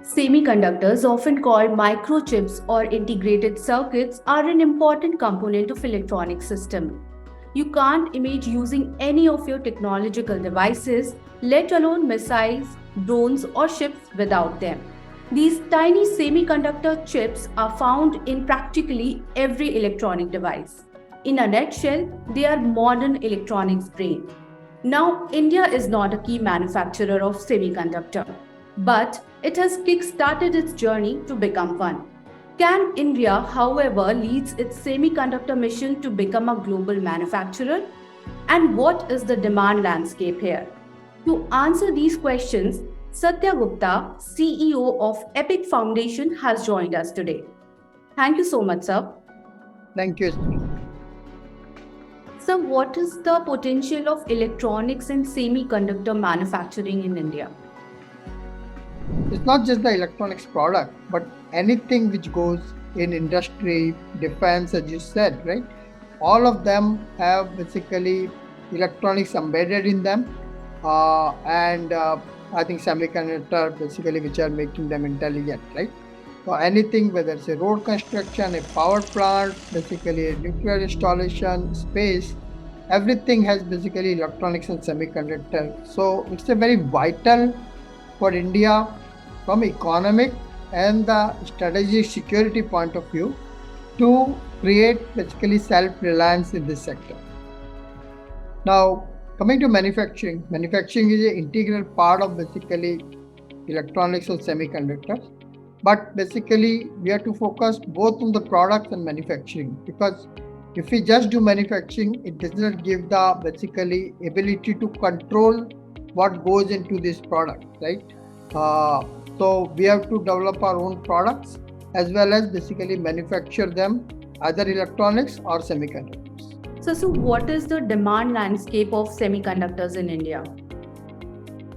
Semiconductors, often called microchips or integrated circuits, are an important component of electronic system. You can't imagine using any of your technological devices, let alone missiles, drones, or ships without them. These tiny semiconductor chips are found in practically every electronic device. In a nutshell, they are modern electronics brain. Now, India is not a key manufacturer of semiconductor, but it has kick-started its journey to become one. Can India, however, leads its semiconductor mission to become a global manufacturer? And what is the demand landscape here? To answer these questions, Satya Gupta, CEO of Epic Foundation, has joined us today. Thank you so much, sir. Thank you. So, what is the potential of electronics and semiconductor manufacturing in India? It's not just the electronics product, but anything which goes in industry, defense, as you said, right? All of them have basically electronics embedded in them, and I think semiconductor basically which are making them intelligent, right? So anything, whether it's a road construction, a power plant, basically a nuclear installation, space, everything has basically electronics and semiconductor. So it's a very vital for India from economic and the strategic security point of view to create basically self-reliance in this sector. Now, coming to manufacturing, manufacturing is an integral part of basically electronics or semiconductors. But basically, we have to focus both on the products and manufacturing, because if we just do manufacturing, it does not give the basically ability to control what goes into this product, right? So we have to develop our own products as well as basically manufacture them, either electronics or semiconductors. So what is the demand landscape of semiconductors in India?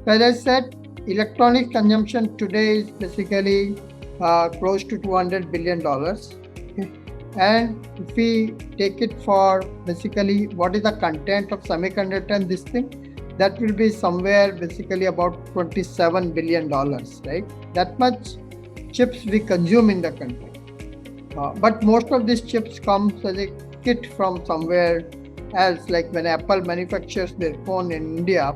As I said, electronic consumption today is basically close to $200 billion. Okay. And if we take it for basically what is the content of semiconductor in this thing, that will be somewhere basically about $27 billion, right? That much chips we consume in the country. But most of these chips comes as a kit from somewhere else, like when Apple manufactures their phone in India,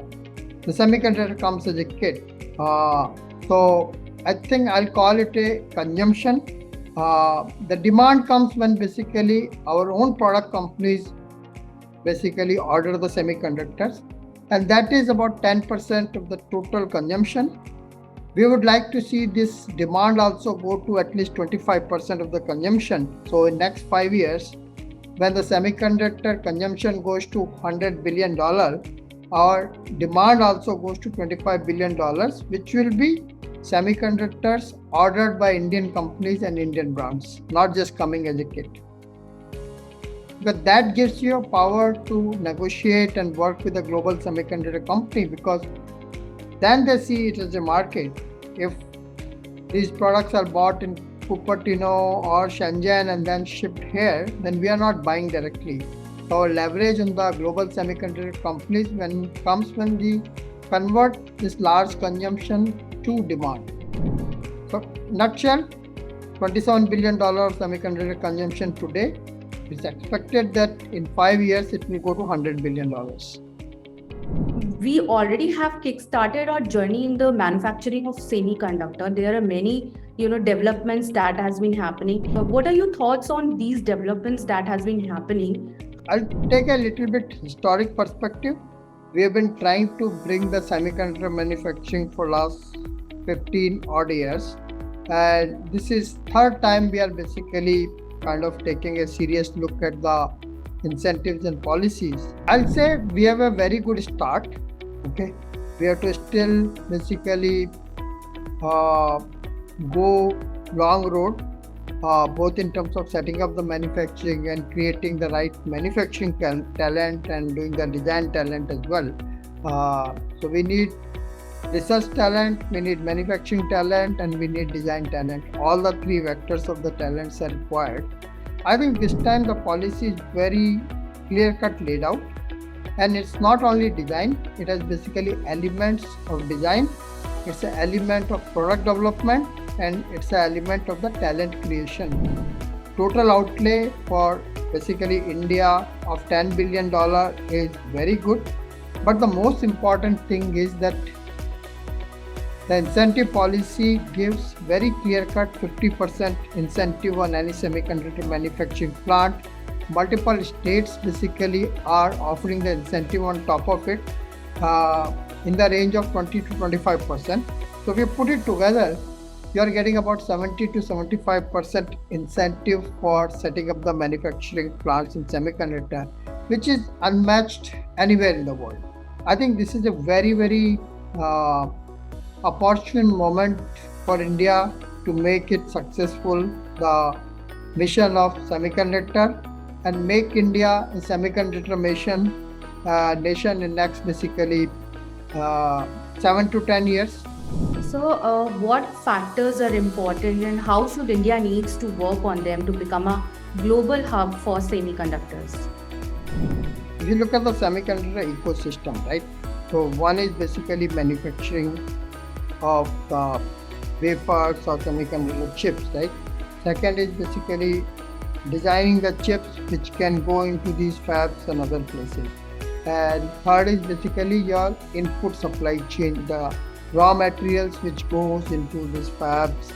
the semiconductor comes as a kit. So I think I'll call it a consumption. The demand comes when basically our own product companies basically order the semiconductors, and that is about 10% of the total consumption. We would like to see this demand also go to at least 25% of the consumption. So in next 5 years, when the semiconductor consumption goes to $100 billion, our demand also goes to $25 billion, which will be semiconductors ordered by Indian companies and Indian brands, not just coming as a kit. But that gives you a power to negotiate and work with a global semiconductor company, because then they see it as a market. If these products are bought in Cupertino or Shenzhen and then shipped here, then we are not buying directly. So our leverage on the global semiconductor companies when we convert this large consumption to demand. So nutshell, $27 billion semiconductor consumption today. It's expected that in 5 years it will go to $100 billion. We already have kickstarted our journey in the manufacturing of semiconductor. There are many, developments that has been happening. What are your thoughts on these developments that has been happening? I'll take a little bit historic perspective. We have been trying to bring the semiconductor manufacturing for last 15 odd years, and this is third time we are basically kind of taking a serious look at the incentives and policies. I'll say we have a very good start. Okay, we have to still basically go long road, both in terms of setting up the manufacturing and creating the right manufacturing talent and doing the design talent as well. So we need research talent, we need manufacturing talent, and we need design talent. All the three vectors of the talents are required. I think this time the policy is very clear-cut laid out, and it's not only design, it has basically elements of design, it's an element of product development, and it's an element of the talent creation. Total outlay for basically India of $10 billion is very good, but the most important thing is that the incentive policy gives very clear-cut 50% incentive on any semiconductor manufacturing plant. Multiple states basically are offering the incentive on top of it in the range of 20 to 25%. So if you put it together, you are getting about 70 to 75% incentive for setting up the manufacturing plants in semiconductor, which is unmatched anywhere in the world. I think this is a very, very opportune moment for India to make it successful, the mission of semiconductor, and make India a semiconductor nation in next basically 7 to 10 years. So, what factors are important and how should India needs to work on them to become a global hub for semiconductors? If you look at the semiconductor ecosystem, right? So one is basically manufacturing of the wafers or semiconductor chips, right? Second is basically designing the chips which can go into these fabs and other places. And third is basically your input supply chain, the raw materials which goes into these fabs,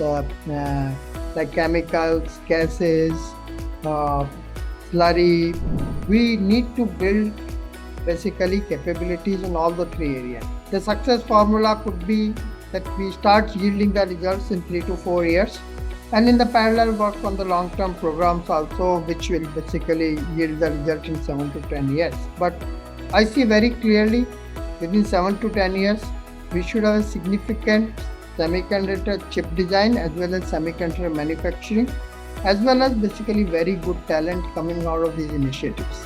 like chemicals, gases, slurry. We need to build basically capabilities in all the three areas. The success formula could be that we start yielding the results in 3 to 4 years, and in the parallel work on the long-term programs also, which will basically yield the result in 7 to 10 years. But I see very clearly within 7 to 10 years, we should have a significant semiconductor chip design as well as semiconductor manufacturing, as well as basically very good talent coming out of these initiatives.